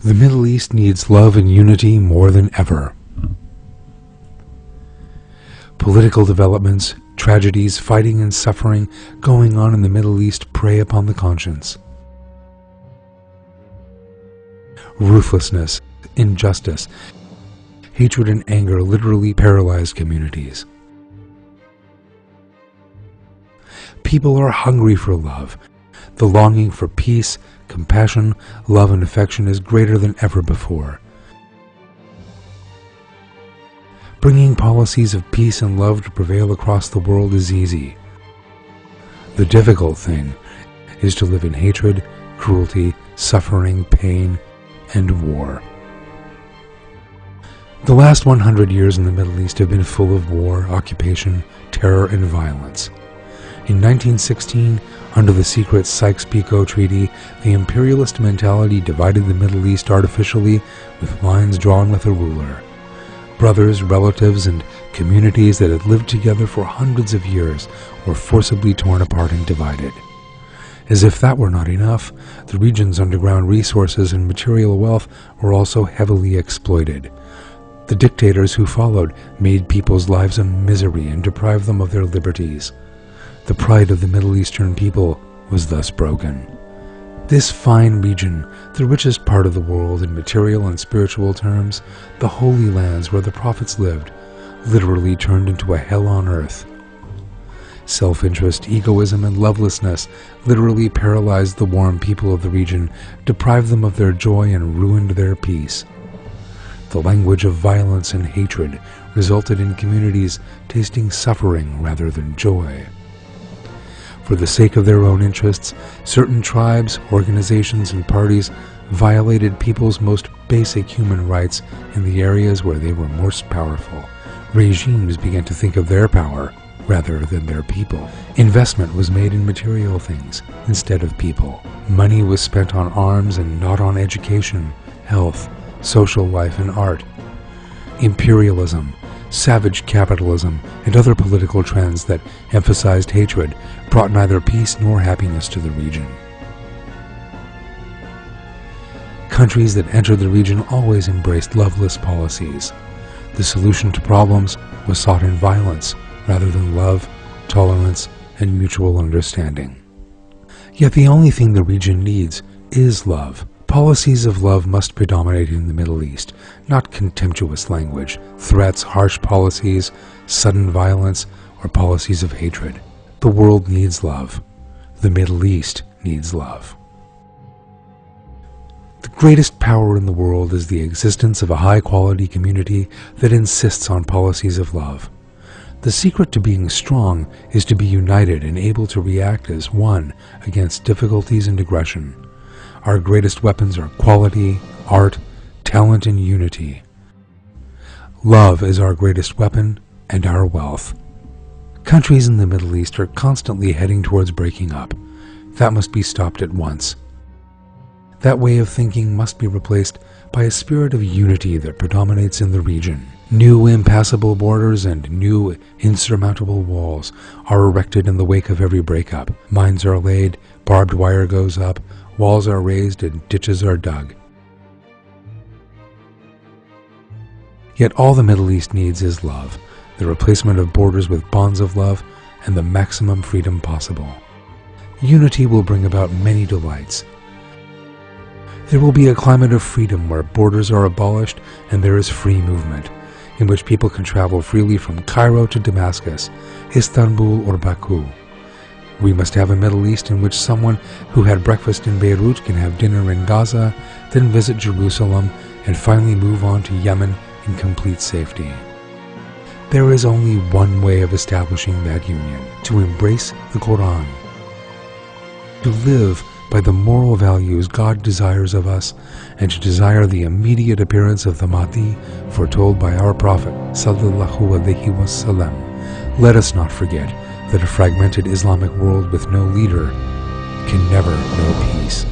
The Middle East needs love and unity more than ever. Political developments, tragedies, fighting and suffering going on in the Middle East prey upon the conscience. Ruthlessness, injustice, hatred and anger literally paralyze communities. People are hungry for love. The longing for peace, compassion, love and affection is greater than ever before. Bringing policies of peace and love to prevail across the world is easy. The difficult thing is to live in hatred, cruelty, suffering, pain, and war. The last 100 years in the Middle East have been full of war, occupation, terror, and violence. In 1916, under the secret Sykes-Picot Treaty, the imperialist mentality divided the Middle East artificially with lines drawn with a ruler. Brothers, relatives, and communities that had lived together for hundreds of years were forcibly torn apart and divided. As if that were not enough, the region's underground resources and material wealth were also heavily exploited. The dictators who followed made people's lives a misery and deprived them of their liberties. The pride of the Middle Eastern people was thus broken. This fine region, the richest part of the world in material and spiritual terms, the holy lands where the prophets lived, literally turned into a hell on earth. Self-interest, egoism, and lovelessness literally paralyzed the warm people of the region, deprived them of their joy, and ruined their peace. The language of violence and hatred resulted in communities tasting suffering rather than joy. For the sake of their own interests, certain tribes, organizations, and parties violated people's most basic human rights in the areas where they were most powerful. Regimes began to think of their power rather than their people. Investment was made in material things instead of people. Money was spent on arms and not on education, health, social life, and art. Imperialism, savage capitalism, and other political trends that emphasized hatred brought neither peace nor happiness to the region. Countries that entered the region always embraced loveless policies. The solution to problems was sought in violence rather than love, tolerance, and mutual understanding. Yet the only thing the region needs is love. Policies of love must predominate in the Middle East, not contemptuous language, threats, harsh policies, sudden violence, or policies of hatred. The world needs love. The Middle East needs love. The greatest power in the world is the existence of a high-quality community that insists on policies of love. The secret to being strong is to be united and able to react as one against difficulties and aggression. Our greatest weapons are quality, art, talent, and unity. Love is our greatest weapon and our wealth. Countries in the Middle East are constantly heading towards breaking up. That must be stopped at once. That way of thinking must be replaced by a spirit of unity that predominates in the region. New impassable borders and new insurmountable walls are erected in the wake of every breakup. Mines are laid, barbed wire goes up, walls are raised, and ditches are dug. Yet all the Middle East needs is love, the replacement of borders with bonds of love, and the maximum freedom possible. Unity will bring about many delights. There will be a climate of freedom where borders are abolished and there is free movement, in which people can travel freely from Cairo to Damascus, Istanbul or Baku. We must have a Middle East in which someone who had breakfast in Beirut can have dinner in Gaza, then visit Jerusalem, and finally move on to Yemen in complete safety. There is only one way of establishing that union: to embrace the Quran, to live by the moral values God desires of us, and to desire the immediate appearance of the Mahdi foretold by our Prophet Sallallahu Alaihi Wasallam. Let us not forget that a fragmented Islamic world with no leader can never know peace.